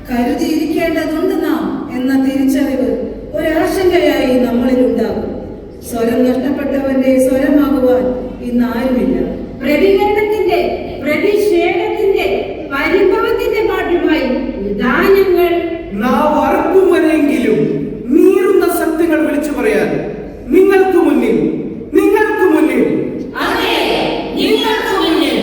കരുതിയിരിക്കേണ്ടതുണ്ട് നാം എന്ന തിരിച്ചറിവ് ഒരാശങ്കയായി നമ്മളിലുണ്ടാകും. സ്വരം നഷ്ടപ്പെട്ടവന്റെ സ്വരമാകുവാൻ ഇന്നാരുമില്ല. പ്രതികരണത്തിന്റെ, പ്രതിഷേധത്തിന്റെ, പരിഭവത്തിന്റെ പാട്ടുമായി ദാനങ്ങൾ നാം അറക്കും വരെയെങ്കിലും നീറുന്ന സത്യങ്ങൾ വിളിച്ചു പറയാൻ നിങ്ങൾക്ക് മുന്നിൽ അതെ, നിങ്ങൾക്ക് മുന്നിൽ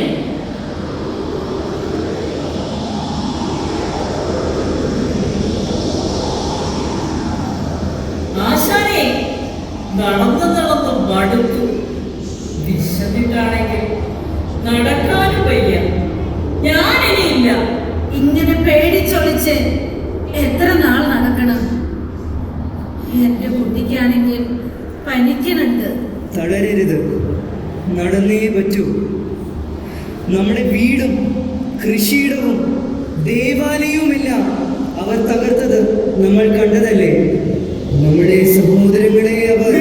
ആശാനെ, നടന്ന് മടുത്തു. വിശന്നിട്ടാണെങ്കിൽ നടക്കാനും വയ്യ. ഞാനിനിയില്ല. ഇങ്ങനെ പേടിച്ചൊളിച്ച് എത്ര നാൾ നടക്കണം? എന്റെ കുട്ടിക്കാണെങ്കിൽ പനിക്കണുണ്ട്. തളരരുത്, നടന്നേ പറ്റൂ. നമ്മുടെ വീടും കൃഷിയിടവും ദേവാലയവുമെല്ലാം അവർ തകർത്തത് നമ്മൾ കണ്ടതല്ലേ? നമ്മുടെ സഹോദരങ്ങളെ അവർ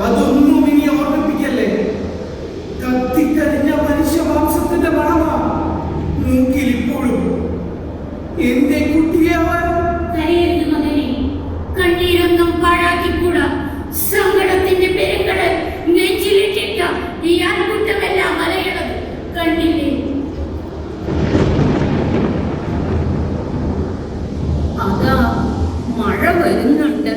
അതൊന്നും ഇനി ഓർമ്മിപ്പിക്കല്ലേ. കത്തിക്കരിഞ്ഞ മനുഷ്യമാംസത്തിന്റെ മണമാ മൂക്കിൽ ഇപ്പോഴും. എന്റെ കുട്ടിയെ അവർ കരയരുത് മകനെ, കണ്ണീരൊന്നും പാഴാക്കിക്കൂടാ. സങ്കടത്തിന്റെ പെരുങ്കടൽ നെഞ്ചിലിട്ടിട്ട ഈ ആൾക്കൂട്ടമെല്ലാം അലയണത് കണ്ടില്ലേ? അതാ മഴ വരുന്നുണ്ട്.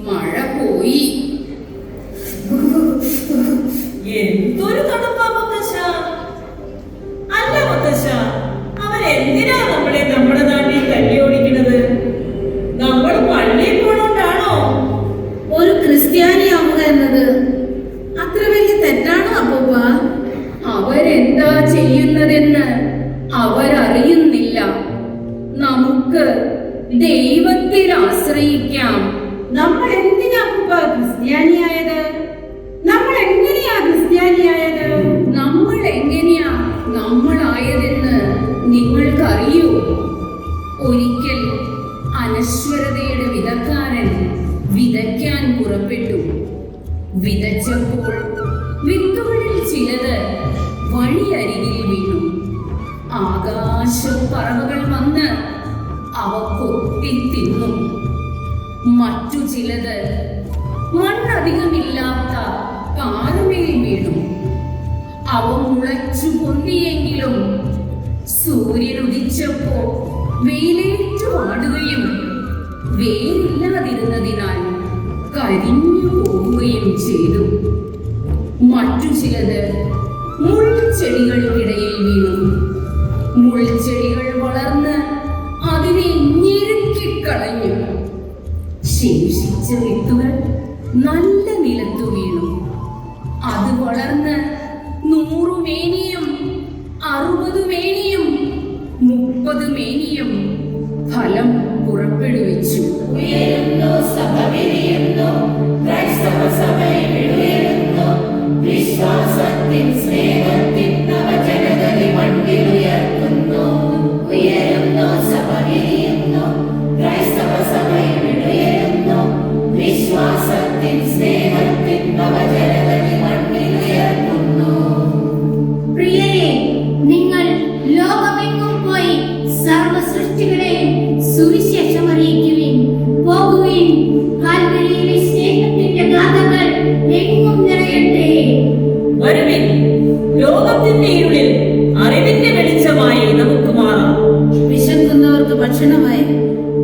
മഴ പോയി. എന്തൊരു തണുപ്പാ മുത്തശ്ശ. അല്ല മുത്തശ്ശ, അവരെന്തിനാ നമ്മളെ നമ്മുടെ നാട്ടിൽ തല്ലി ഓടിക്കുന്നത്? നമ്മൾ പള്ളിയിൽ പോണോണ്ടാണോ? ഒരു ക്രിസ്ത്യാനിയാവുക എന്നത് അത്ര വലിയ തെറ്റാണോ അപ്പൂപ്പ? അവരെന്താ ചെയ്യുന്നതെന്ന് അവരറിയുന്നില്ല. നമുക്ക് ദൈവത്തിൽ ആശ്രയിക്കാം. നമ്മൾ എന്തിനാ അപ്പൂപ്പ ക്രിസ്ത്യാനിയായത്? നമ്മൾ എങ്ങനെയാ ക്രിസ്ത്യാനിയായത്? നമ്മൾ എങ്ങനെയാ നമ്മളായതെന്ന് നിങ്ങൾക്കറിയൂ? ഒരിക്കൽ അനശ്വരതയുടെ വിതക്കാരൻ വിതയ്ക്കാൻ പുറപ്പെട്ടു. വിതച്ചപ്പോൾ വിത്തുകളിൽ ചിലത് വഴിയരികിൽ വീണു. ആകാശപ്പറവകൾ വന്ന് അവ കൊത്തി തിന്നു. മറ്റു ചിലത് മണ്ണധികമില്ലാത്ത പാറമേൽ വീണു. അവ മുളച്ചു പൊന്നിയെങ്കിലും സൂര്യൻ ഉദിച്ചപ്പോ വെയിലേറ്റു വാടുകയും വേരില്ലാതിരുന്നതിനാൽ കരിഞ്ഞു പോവുകയും ചെയ്തു. മറ്റു ചിലത് മുൾച്ചെടികൾക്കിടയിൽ വീണു. മുൾച്ചെടികൾ വളർന്ന് അതിനെ ഞെരുക്കിക്കളഞ്ഞു. ശേഷിച്ച വിത്തുകൾ നല്ല നിലത്തു വീണു. അത് വളർന്ന് 100 മേനിയും 60 മേനിയും 30 മേനിയും ഫലം പുറപ്പെടുവിച്ചു. ഉയരുന്നു സഭ വിരിയുന്നു, ക്രൈസ്തവ സഭയിൽ ഉയരുന്നു, വിശ്വാസത്തിൻ സ്നേഹത്തിൻ നവജനതലി മണ്ണിലുയർത്തുന്നു. ഉയരുന്നു സഭ വിരിയുന്നു, ക്രൈസ്തവ സഭയിൽ ഉയരുന്നു, വിശ്വാസത്തിൻ സ്നേഹത്തിൻ നവജനതലി മണ്ണിലുയർത്തുന്നു. പ്രിയരെ, നിങ്ങൾ ലോകമെങ്ങും പോയി സർവ്വ സൃഷ്ടികളെയും സുവിശേഷം അറിയിക്കുവിൻ. പോകുവിൻ, കാൽവരിയിലെ സ്നേഹത്തിന്റെ ഗാഥകൾ എങ്ങും നിറയട്ടെ. വരുവിൻ, ലോകത്തിന്റെ ഇരുളിൽ അറിവിന്റെ വെളിച്ചമായി നമുക്ക് മാറാം. വിശക്കുന്നവർക്ക് ഭക്ഷണമായി,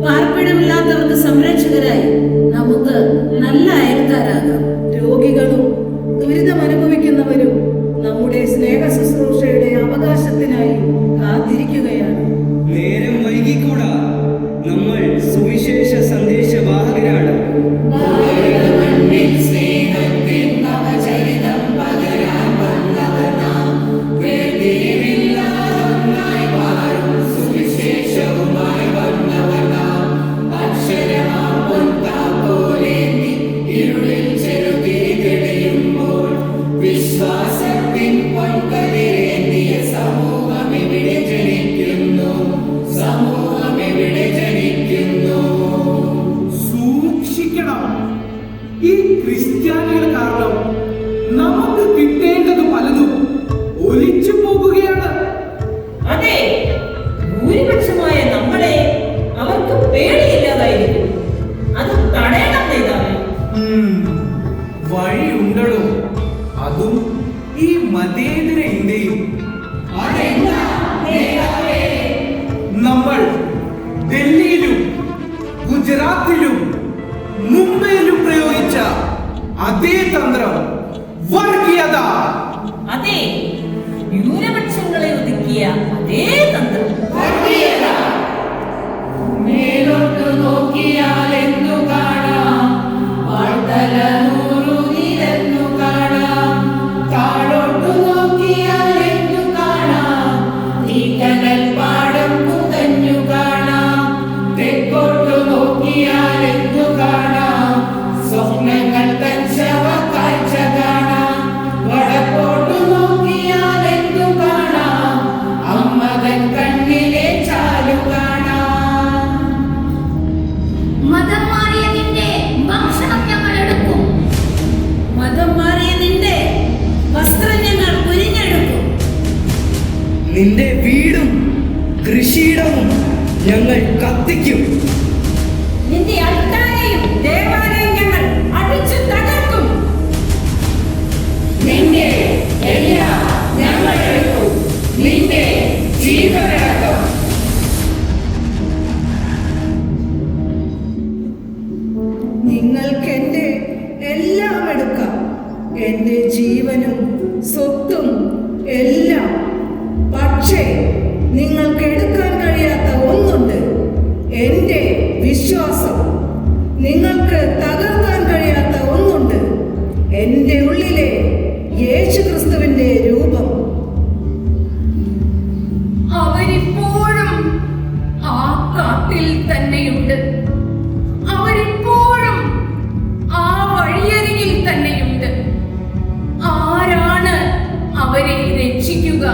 പാർപ്പിടമില്ലാത്തവർക്ക് സംരക്ഷകരായി നമുക്ക് നല്ല അയൽക്കാരാകാം. രോഗികളും ദുരിതം അനുഭവിക്കുന്നവരും നമ്മുടെ സ്നേഹ ശുശ്രൂഷയുടെ അവകാശത്തിനായി കാത്തിരിക്കുകയാണ്. നേരം വൈകിക്കൂടാ, നമ്മൾ സുവിശേഷ സന്ദേശവാഹകരാണ്. വിശ്വാസത്തിൻ പൊൻകതിരേന്തിയ സമൂഹം ഇവിടെ ജനിക്കുന്നു, സമൂഹം ഇവിടെ ജനിക്കുന്നു. സൂക്ഷിക്കണം. ഈ ക്രിസ്ത്യാനികൾ കാരണം നമുക്ക് കിട്ടേണ്ടത് പലതും ഒലിച്ചു പോകുകയാണ്. അതെ, ഭൂരിപക്ഷമായ നമ്മളെ അവർക്ക് പേടിയില്ലാതായിരിക്കും. അത് തടയണം നേതാവേ. വഴിയുണ്ടോ? അതും ഈ മതേതര ഇന്ത്യയിൽ. നമ്മൾ ഡൽഹിയിലും ഗുജറാത്തിലും മുംബൈയിലും പ്രയോഗിച്ച അതേ തന്ത്രം, വർഗീയത. അതെ, ന്യൂനപക്ഷങ്ങളെ ഒതുക്കിയ അതേ തന്ത്രം. മേലോട്ട് നോക്കിയാൽ എന്തു കാണാം? വാഴ്ത്തല 100 നിരന്നു കാണാം. താഴോട്ടു നോക്കിയാൽ എന്തു കാണാം? തീക്കനൽ പാടം പുകഞ്ഞു കാണാം. തെക്കോട്ടു നോക്കിയാൽ എന്തു കാണാം? സ്വപ്നങ്ങൾ തൻ ശവ കാഴ്ച കാണാം. വടക്കോട്ടു നോക്കിയാൽ എന്തു കാണാം? അമ്മകൻ കണ്ണിലെ ചാലു കാണാം. മതം മാറിയതിന്റെ ഭക്ഷണം ഞങ്ങൾ എടുക്കും. മതം മാറിയതിന്റെ വസ്ത്രം ഞങ്ങൾ ഉരിഞ്ഞെടുക്കും. നിന്റെ വീടും കൃഷിയിടവും ഞങ്ങൾ കത്തിക്കും. നിന്റെ അൾത്താരയും ദേവാലയം ഞങ്ങൾ അടിച്ചു തകർക്കും. നിന്റെ എല്ലാം ഞങ്ങൾ എടുക്കും, നിന്റെ ജീവനടക്കം. നിങ്ങൾക്ക് എന്റെ എല്ലാം എടുക്കാം, എന്റെ ജീവനും സ്വത്തും എല്ലാം. പക്ഷേ നിങ്ങൾക്ക് എടുക്കാൻ കഴിയാത്ത ഒന്നുണ്ട്, എന്റെ വിശ്വാസം. നിങ്ങൾക്ക് തകർക്കാൻ കഴിയാത്ത ഒന്നുണ്ട്, എന്റെ ഉള്ളിലെ യേശുക്രിസ്തുവിന്റെ രൂപം. അവരിപ്പോഴും ആ കാട്ടിൽ തന്നെയുണ്ട്. അവരിപ്പോഴും ആ വഴിയരികിൽ തന്നെയുണ്ട്. ആരാണ് അവരെ രക്ഷിക്കുക?